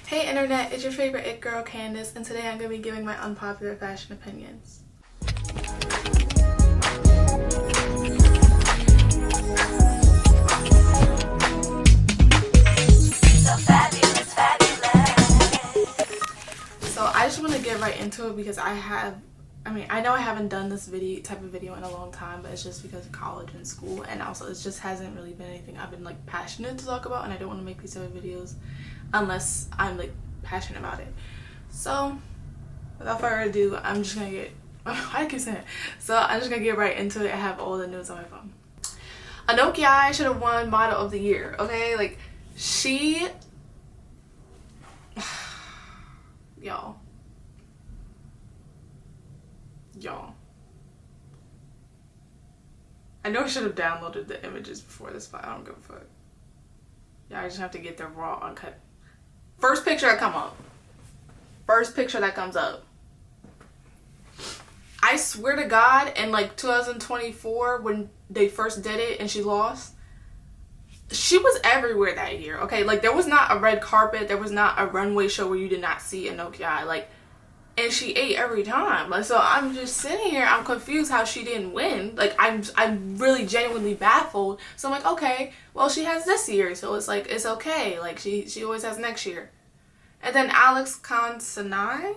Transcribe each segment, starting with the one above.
Hey internet, it's your favorite it girl Candace, and today I'm going to be giving my unpopular fashion opinions. So I just want to get right into it because I know I haven't done this type of video in a long time, but it's just because of college and school, and also it just hasn't really been anything I've been like passionate to talk about, and I don't want to make these type of videos unless I'm like passionate about it. So without further ado, I'm just gonna get I keep saying it. So I'm just gonna get right into it. I have all the news on my phone. Anoki should have won model of the year. Okay, like she y'all I know I should have downloaded the images before this, but I don't give a fuck. Yeah, I just have to get the raw uncut. First picture that comes up. I swear to God, in like 2024 when they first did it and she lost, she was everywhere that year. Okay, like there was not a red carpet, there was not a runway show where you did not see Anoki, like, and she ate every time. Like, so I'm just sitting here, I'm confused how she didn't win. Like I'm really genuinely baffled. So I'm like, okay, well she has this year, so it's like it's okay. Like she always has next year. And then Alex Consanai, I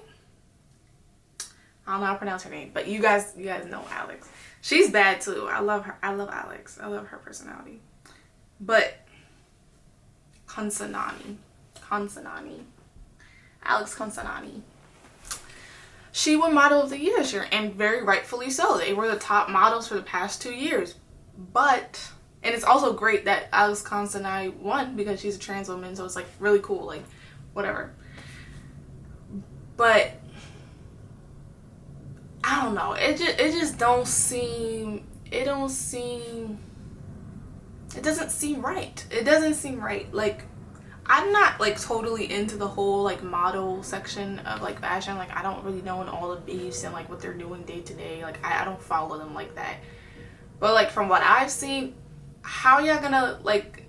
don't know how to pronounce her name, but you guys know Alex. She's bad too. I love her. I love Alex. I love her personality. But Alex Consanani. She won Model of the Year this year, and very rightfully so. They were the top models for the past 2 years. But, and it's also great that Alex Consanai won because she's a trans woman, so it's like really cool, like whatever. But I don't know. It doesn't seem right. It doesn't seem right. Like, I'm not like totally into the whole like model section of like fashion. Like I don't really know all the beefs and like what they're doing day to day. Like I don't follow them like that. But like from what I've seen, how y'all gonna like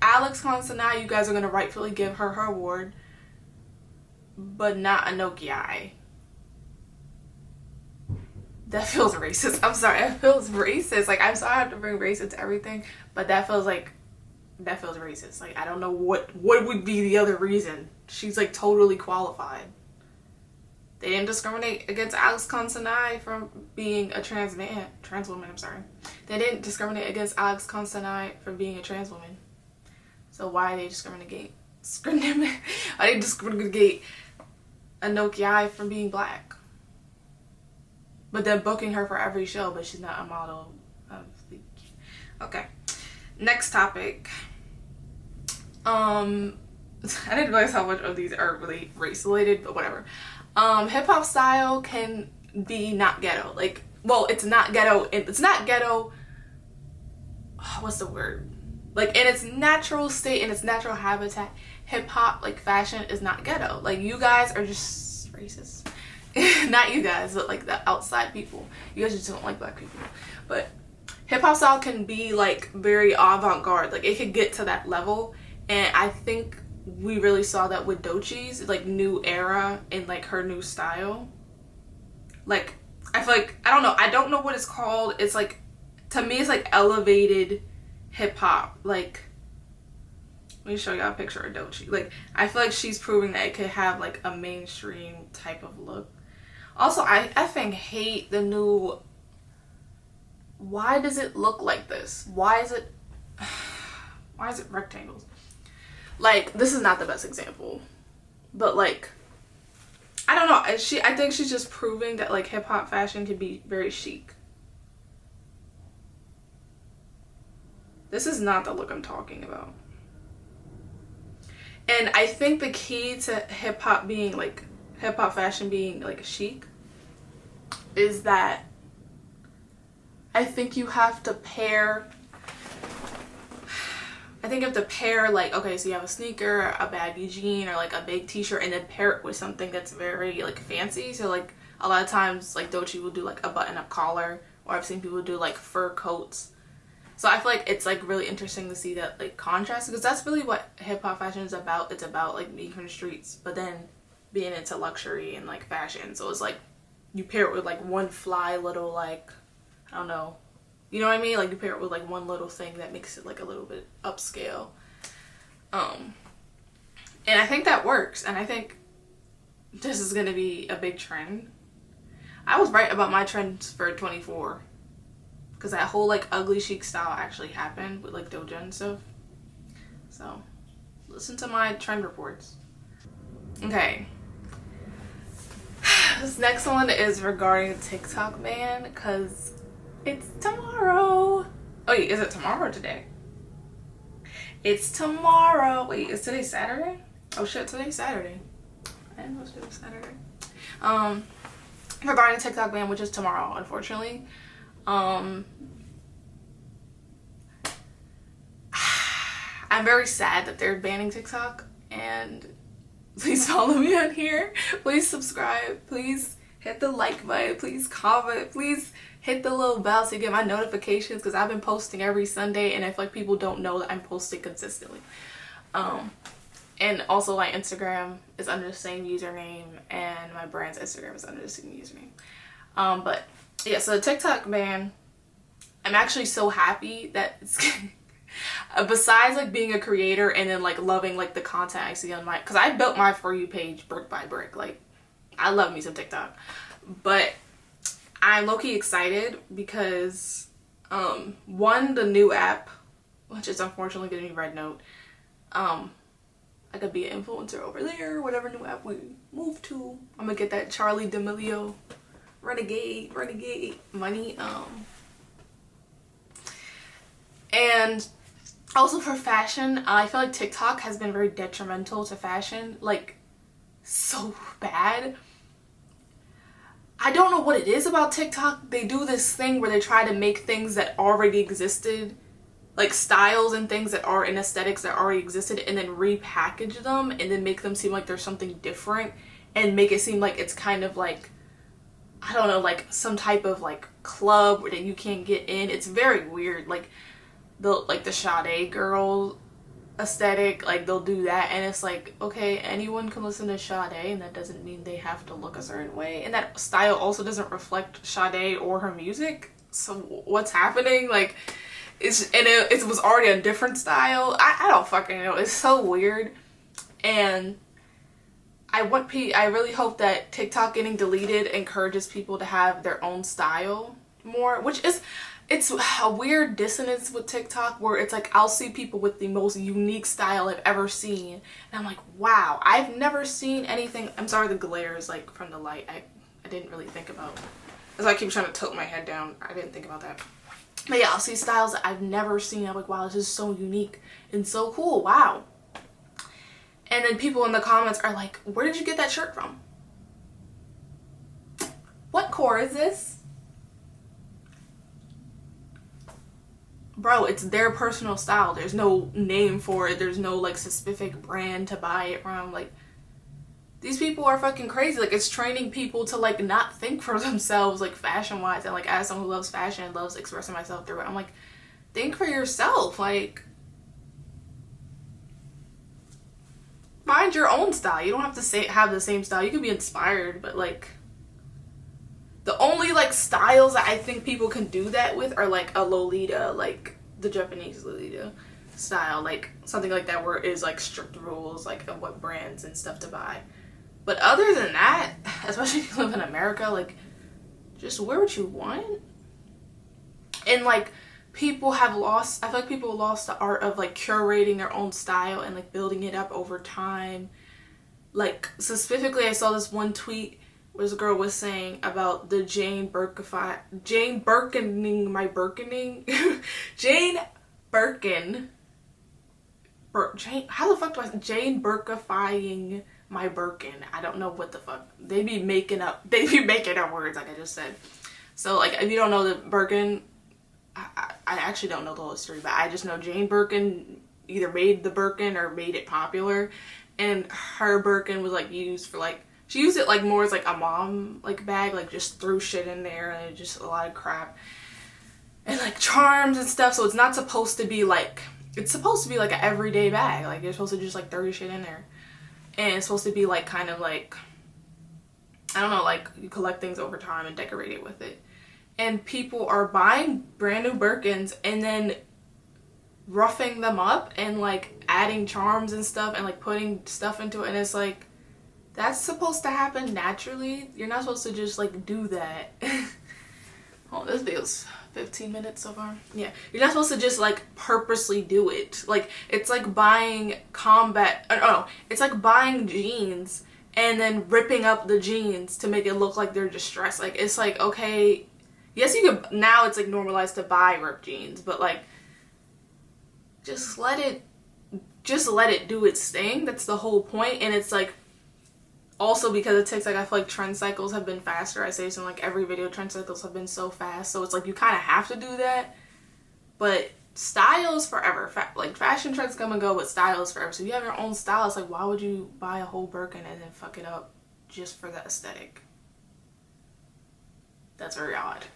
Alex Consanai, you guys are gonna rightfully give her award, but not Anoki. That feels racist. I'm sorry, it feels racist. Like I'm sorry I have to bring race into everything, but that feels racist. Like I don't know what would be the other reason. She's like totally qualified. They didn't discriminate against Alex Consanai from being a trans woman. I'm sorry. They didn't discriminate against Alex Consanai for being a trans woman. So why are they discriminate Anoki from being black? But they're booking her for every show, but she's not a model of the... Okay. Next topic. I didn't realize how much of these are really race related, but whatever. Hip hop style can be not ghetto. Like, well, it's not ghetto. It's not ghetto. What's the word? Like in its natural state, in its natural habitat, hip hop like fashion is not ghetto. Like you guys are just racist. Not you guys, but like the outside people. You guys just don't like black people. But hip hop style can be like very avant-garde. Like it could get to that level, and I think we really saw that with Doechie's like new era and like her new style. Like I feel like I don't know what it's called. It's like, to me it's like elevated hip hop. Like let me show y'all a picture of Doechii. Like I feel like she's proving that it could have like a mainstream type of look. Also, I effing hate the new... Why does it look like this? Why is it rectangles? Like, this is not the best example. But like, I don't know. I think she's just proving that like hip hop fashion can be very chic. This is not the look I'm talking about. And I think the key to hip hop fashion being like chic is that I think you have to pair like, okay, so you have a sneaker, a baggy jean, or like a big t-shirt, and then pair it with something that's very like fancy. So like a lot of times like Doechii will do like a button-up collar, or I've seen people do like fur coats. So I feel like it's like really interesting to see that like contrast, because that's really what hip hop fashion is about. It's about like being from the streets, but then being into luxury and like fashion. So it's like you pair it with like one fly little like, I don't know, you know what I mean? Like you pair it with like one little thing that makes it like a little bit upscale. And I think that works, and I think this is gonna be a big trend. I was right about my trends for 24, because that whole like ugly chic style actually happened with like Doja and stuff. So listen to my trend reports. Okay. This next one is regarding the TikTok ban, because it's tomorrow. Oh wait, is it tomorrow or today? It's tomorrow. Wait, is today Saturday? Oh shit, today's Saturday. I didn't know it was Saturday. Regarding TikTok ban, which is tomorrow, unfortunately. I'm very sad that they're banning TikTok, and please follow me on here. Please subscribe. Please hit the like button. Please comment. Please hit the little bell so you get my notifications, because I've been posting every Sunday, and I feel like people don't know that I'm posting consistently. And also my Instagram is under the same username, and my brand's Instagram is under the same username. But yeah, so the TikTok ban, I'm actually so happy that it's besides like being a creator and then like loving like the content I see on my, because I built my For You page brick by brick. Like I love me some TikTok, but I'm low-key excited because one, the new app, which is unfortunately gonna be Red Note, I could be an influencer over there, whatever new app we move to. I'm gonna get that Charlie D'Amelio renegade money. And also for fashion, I feel like TikTok has been very detrimental to fashion, like so bad. I don't know what it is about TikTok. They do this thing where they try to make things that already existed, like styles and things that are in aesthetics that already existed, and then repackage them and then make them seem like there's something different, and make it seem like it's kind of like, I don't know, like some type of like club that you can't get in. It's very weird. Like the Sade girl aesthetic, like they'll do that, and it's like, okay, anyone can listen to Sade, and that doesn't mean they have to look a certain way, and that style also doesn't reflect Sade or her music. So what's happening? Like it was already a different style. I don't fucking know. It's so weird, and I really hope that TikTok getting deleted encourages people to have their own style more, which is, it's a weird dissonance with TikTok where it's like I'll see people with the most unique style I've ever seen, and I'm like, wow, I've never seen anything. I'm sorry, the glare is like from the light. I didn't really think about, as I keep trying to tilt my head down, I didn't think about that. But yeah, I'll see styles that I've never seen. I'm like, wow, this is so unique and so cool. Wow. And then people in the comments are like, where did you get that shirt from? What core is this? Bro, it's their personal style. There's no name for it. There's no like specific brand to buy it from. Like, these people are fucking crazy. Like, it's training people to like not think for themselves, like fashion wise. And like, as someone who loves fashion and loves expressing myself through it, I'm like, think for yourself. Like, find your own style. You don't have to have the same style. You can be inspired, but like, the only like styles that I think people can do that with are like a Lolita, like the Japanese Lolita style, like something like that where it is like strict rules like of what brands and stuff to buy. But other than that, especially if you live in America, like just wear what you want. And like people have lost, I feel like people lost the art of like curating their own style and like building it up over time. Like specifically, I saw this one tweet where this girl was saying about the Jane Birkening my Birkening Jane Birkin Jane, how the fuck do I say Jane Birkifying my Birkin? I don't know what the fuck. They be making up words, like I just said. So like, if you don't know the Birkin, I actually don't know the whole history, but I just know Jane Birkin either made the Birkin or made it popular, and her Birkin was like used for like, she used it like more as like a mom like bag, like just threw shit in there and just a lot of crap. and like charms and stuff. So it's not supposed to be like, it's supposed to be like an everyday bag. Like you're supposed to just like throw your shit in there. And it's supposed to be like kind of like, I don't know, like you collect things over time and decorate it with it. And people are buying brand new Birkins and then roughing them up and like adding charms and stuff and like putting stuff into it. And it's like, that's supposed to happen naturally. You're not supposed to just like do that. Oh, this video's 15 minutes so far. Yeah, you're not supposed to just like purposely do it. Like it's like buying it's like buying jeans and then ripping up the jeans to make it look like they're distressed. Like it's like, okay, yes, you could, now it's like normalized to buy ripped jeans, but like just let it do its thing. That's the whole point. And it's like, also because it takes, like, I feel like trend cycles have been faster. I say this in like every video, trend cycles have been so fast. So it's like you kind of have to do that. But style is forever. Like fashion trends come and go, but style is forever. So if you have your own style, it's like, why would you buy a whole Birkin and then fuck it up just for the aesthetic? That's very odd.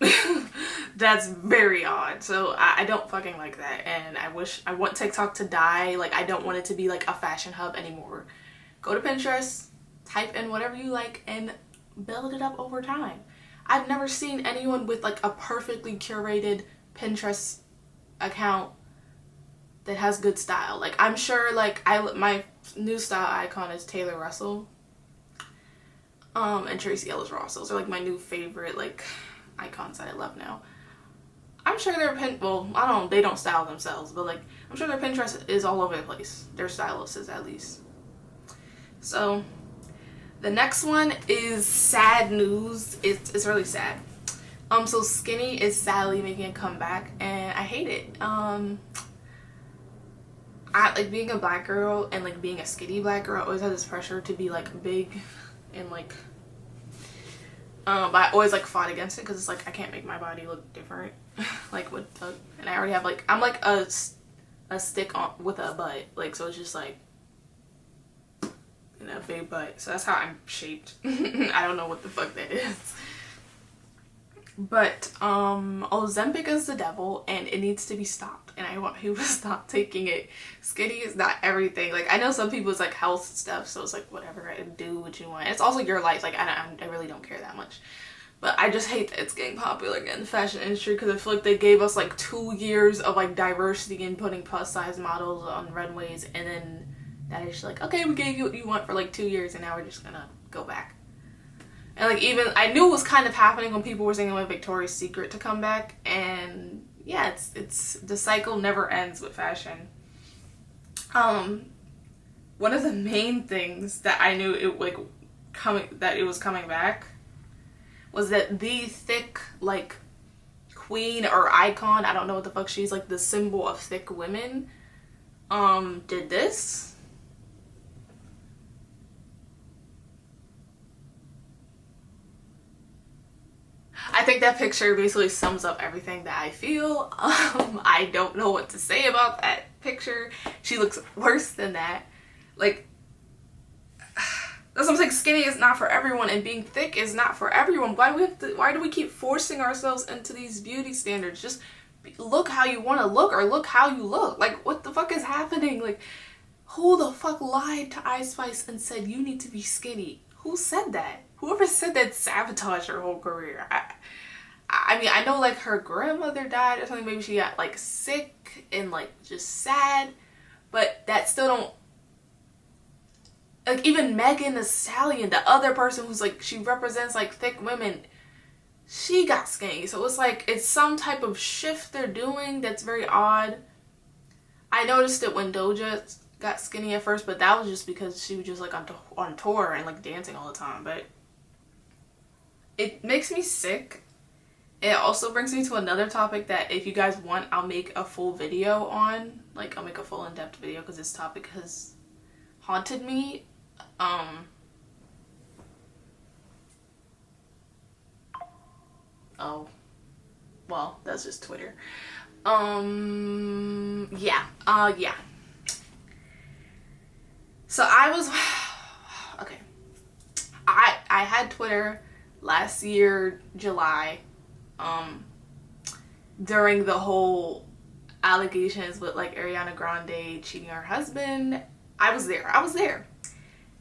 That's very odd. So I don't fucking like that. And I want TikTok to die. Like I don't want it to be like a fashion hub anymore. Go to Pinterest, type in whatever you like and build it up over time. I've never seen anyone with like a perfectly curated Pinterest account that has good style. Like I'm sure like my new style icon is Taylor Russell and Tracy Ellis Ross. Those are like my new favorite like icons that I love now. I'm sure they don't style themselves, but like I'm sure their Pinterest is all over the place. Their stylist is at least. So the next one is sad news. It's really sad. So skinny is sadly making a comeback and I hate it. I like being a black girl and like being a skinny black girl, I always have this pressure to be like big and like but I always like fought against it because it's like I can't make my body look different. Like and I already have like, I'm like a stick on with a butt, like, so it's just like a big butt. So that's how I'm shaped. I don't know what the fuck that is. But Ozempic is the devil and it needs to be stopped, and I want people to stop taking it. Skinny is not everything. Like I know some people it's like health stuff, so it's like whatever, do what you want. It's also your life. Like I really don't care that much. But I just hate that it's getting popular again in the fashion industry, because I feel like they gave us like 2 years of like diversity and putting plus size models on runways, and then that is like, okay, we gave you what you want for like 2 years and now we're just gonna go back. And like, even I knew it was kind of happening when people were saying they want Victoria's Secret to come back, and yeah, it's the cycle never ends with fashion. One of the main things that I knew it was coming back was that the thick like queen or icon, I don't know what the fuck she's, like the symbol of thick women, did this. I think that picture basically sums up everything that I feel. I don't know what to say about that picture. She looks worse than that. Like, that's what I'm saying. Skinny is not for everyone, and being thick is not for everyone. Why do we keep forcing ourselves into these beauty standards? Just look how you want to look, or look how you look. Like, what the fuck is happening? Like, who the fuck lied to Ice Spice and said you need to be skinny? Who said that? Whoever said that sabotaged her whole career. I mean, I know like her grandmother died or something. Maybe she got like sick and like just sad, but that still don't, like, even Megan Thee Stallion, the other person who's like, she represents like thick women, she got skinny. So it's like, it's some type of shift they're doing that's very odd. I noticed it when Doja got skinny at first, but that was just because she was just like on tour and like dancing all the time. But it makes me sick. It also brings me to another topic that if you guys want, I'll make a full video on. Like, I'll make a full in-depth video because this topic has haunted me. Oh, well, that's just Twitter. Yeah. So I was, okay. I had Twitter last year, July. during the whole allegations with like Ariana Grande cheating her husband. I was there.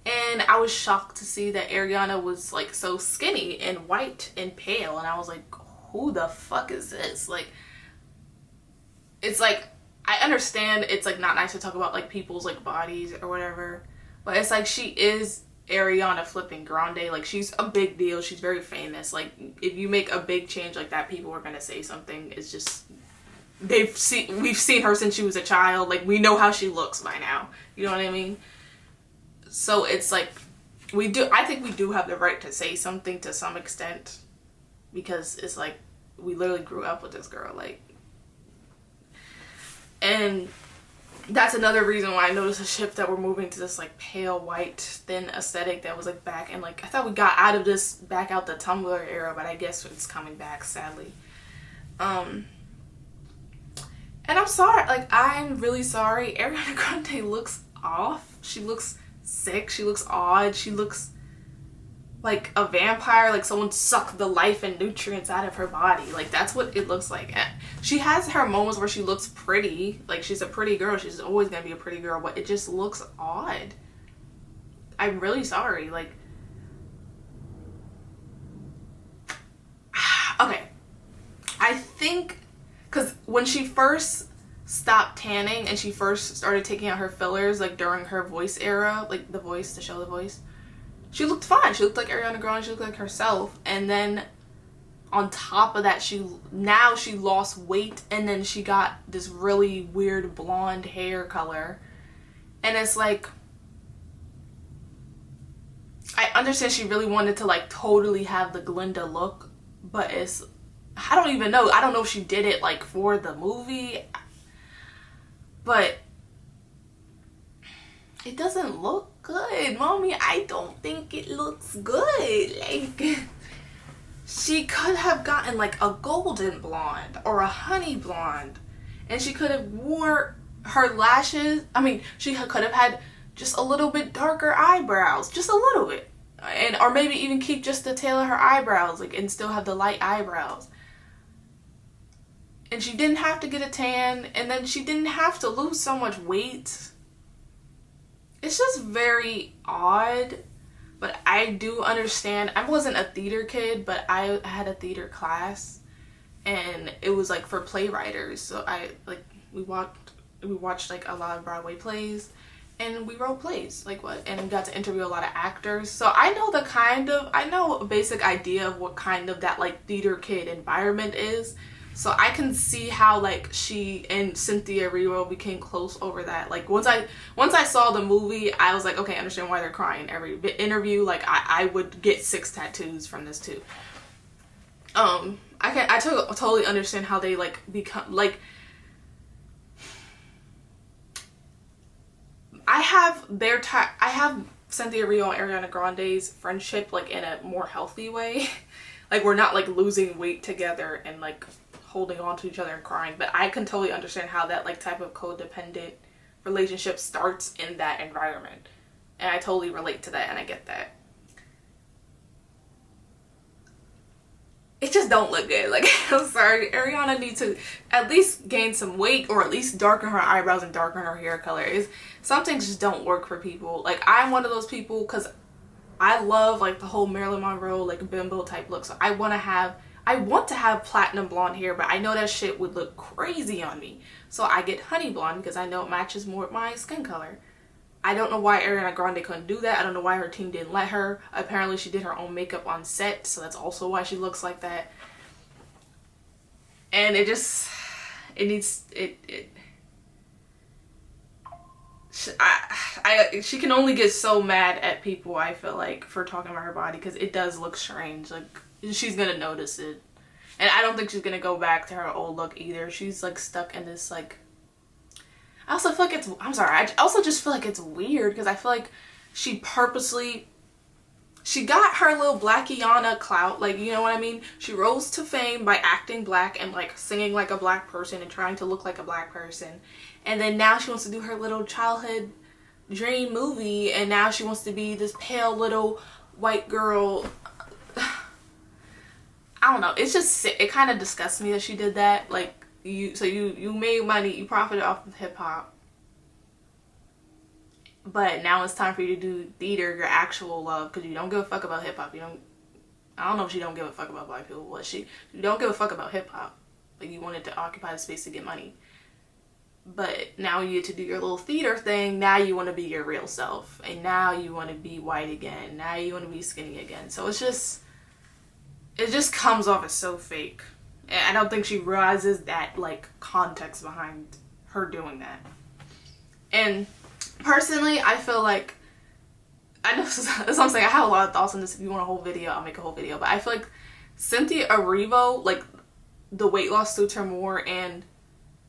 And I was shocked to see that Ariana was like so skinny and white and pale, and I was like, who the fuck is this? Like, it's like, I understand it's like not nice to talk about like people's like bodies or whatever, but it's like she is Ariana flipping Grande. Like, she's a big deal, she's very famous. Like, if you make a big change like that, people are gonna say something. It's just, we've seen her since she was a child. Like, we know how she looks by now, you know what I mean? So it's like, I think we do have the right to say something to some extent, because it's like, we literally grew up with this girl, like. And that's another reason why I noticed a shift that we're moving to this like pale white thin aesthetic that was like back, and like I thought we got out of this, back out the Tumblr era, but I guess it's coming back, sadly. And I'm sorry, like, I'm really sorry, Ariana Grande looks off. She looks sick, she looks odd, she looks like a vampire, like someone sucked the life and nutrients out of her body. Like, that's what it looks like. She has her moments where she looks pretty, like she's a pretty girl, she's always gonna be a pretty girl, but it just looks odd. I'm really sorry. Like, okay, I think because when she first stopped tanning and she first started taking out her fillers, like during her Voice era, like The Voice, the show The Voice, she looked fine. She looked like Ariana Grande. She looked like herself. And then on top of that, she lost weight, and then she got this really weird blonde hair color. And it's like, I understand she really wanted to like totally have the Glinda look, but it's, I don't even know. I don't know if she did it like for the movie, but it doesn't look good, mommy. I don't think it looks good. Like, she could have gotten like a golden blonde or a honey blonde, and she could have wore her lashes. I mean, she could have had just a little bit darker eyebrows, just a little bit, and or maybe even keep just the tail of her eyebrows, like, and still have the light eyebrows. And she didn't have to get a tan, and then she didn't have to lose so much weight. It's just very odd, but I do understand. I wasn't a theater kid, but I had a theater class, and it was like for playwriters. So we watched like a lot of Broadway plays, and we wrote plays, like what, and we got to interview a lot of actors. So I know a basic idea of what kind of that like theater kid environment is. So I can see how like she and Cynthia Erivo became close over that. Like, once I saw the movie, I was like, okay, I understand why they're crying every interview. Like, I would get 6 tattoos from this too. I totally understand how they like become like. I have Cynthia Erivo and Ariana Grande's friendship like in a more healthy way. Like, we're not like losing weight together and like holding on to each other and crying, but I can totally understand how that like type of codependent relationship starts in that environment, and I totally relate to that, and I get that. It just don't look good. Like, I'm sorry, Ariana needs to at least gain some weight, or at least darken her eyebrows and darken her hair color. Some things just don't work for people. Like, I'm one of those people, because I love like the whole Marilyn Monroe like bimbo type look, so I want to have platinum blonde hair, but I know that shit would look crazy on me. So I get honey blonde because I know it matches more with my skin color. I don't know why Ariana Grande couldn't do that. I don't know why her team didn't let her. Apparently she did her own makeup on set, so that's also why she looks like that. And she can only get so mad at people, I feel like, for talking about her body, because it does look strange. Like, she's gonna notice it, and I don't think she's gonna go back to her old look either. She's like stuck in this like, I also feel like I also just feel like it's weird, because I feel like she got her little Blackiana clout, like, you know what I mean? She rose to fame by acting black and like singing like a black person and trying to look like a black person, and then now she wants to do her little childhood dream movie, and now she wants to be this pale little white girl. I I don't know. It's just, it kind of disgusts me that she did that. Like, you made money, you profited off of hip hop, but now it's time for you to do theater, your actual love, because you don't give a fuck about hip hop. I don't know if she don't give a fuck about black people, but you don't give a fuck about hip hop. Like, you wanted to occupy the space to get money. But now you get to do your little theater thing. Now you want to be your real self. And now you want to be white again. Now you want to be skinny again. So it just comes off as so fake. And I don't think she realizes that, like, context behind her doing that. And personally, I feel like, I know that's what I'm saying. I have a lot of thoughts on this. If you want a whole video, I'll make a whole video. But I feel like Cynthia Erivo, like, the weight loss suits her more and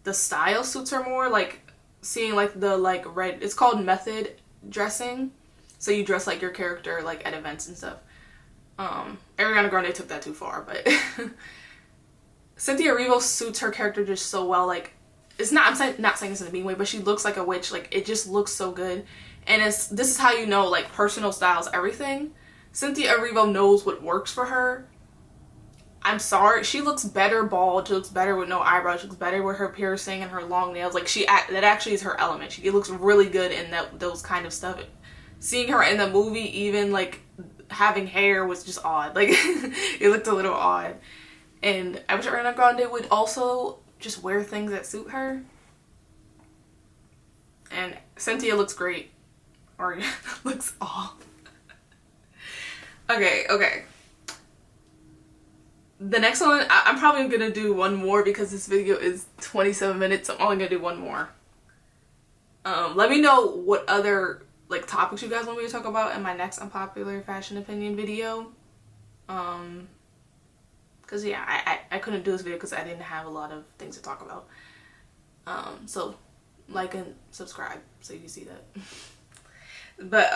the style suits her more. Like, seeing, like, the, like, red, it's called method dressing. So you dress like your character, like, at events and stuff. Ariana Grande took that too far, but Cynthia Erivo suits her character just so well. Like, it's not, not saying this in a mean way, but she looks like a witch. Like, it just looks so good. And this is how you know, like, personal styles, everything. Cynthia Erivo knows what works for her. I'm sorry, she looks better bald, she looks better with no eyebrows, she looks better with her piercing and her long nails. Like, that actually is her element. She looks really good in those kind of stuff. Seeing her in the movie, even, like, having hair was just odd. Like, it looked a little odd. And I wish Ariana Grande would also just wear things that suit her. And Cynthia looks great. Or looks off. Okay. The next one, I'm probably going to do one more because this video is 27 minutes, so I'm only going to do one more. Let me know what other, like, topics you guys want me to talk about in my next unpopular fashion opinion video. Because, yeah, I couldn't do this video because I didn't have a lot of things to talk about. So, like and subscribe so you can see that. But,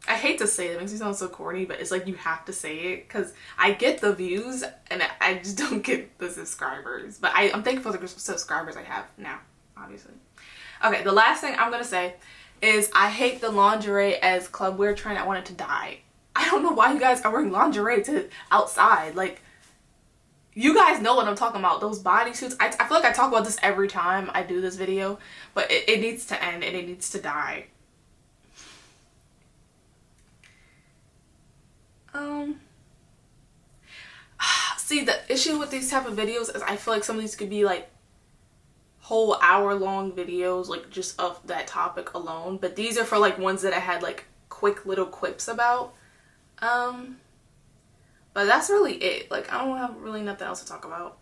I hate to say it, it makes me sound so corny, but it's like you have to say it because I get the views and I just don't get the subscribers. But I'm thankful for the subscribers I have now, obviously. Okay, the last thing I'm going to say is I hate the lingerie as clubwear trend. I want it to die. I don't know why you guys are wearing lingerie to outside. Like, you guys know what I'm talking about. Those bodysuits. I feel like I talk about this every time I do this video, but it needs to end and it needs to die. See, the issue with these type of videos is I feel like some of these could be like whole hour-long videos, like just of that topic alone. But these are for like ones that I had like quick little quips about. But that's really it. Like, I don't have really nothing else to talk about.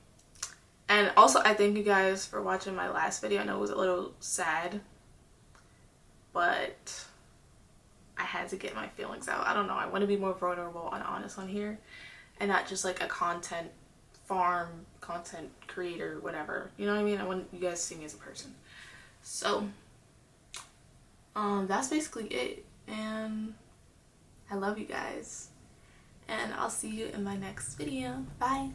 And also, I thank you guys for watching my last video. I know it was a little sad, but I had to get my feelings out. I don't know. I want to be more vulnerable and honest on here and not just like a content creator, whatever. You know what I mean? I want you guys to see me as a person. So, that's basically it. And I love you guys. And I'll see you in my next video. Bye.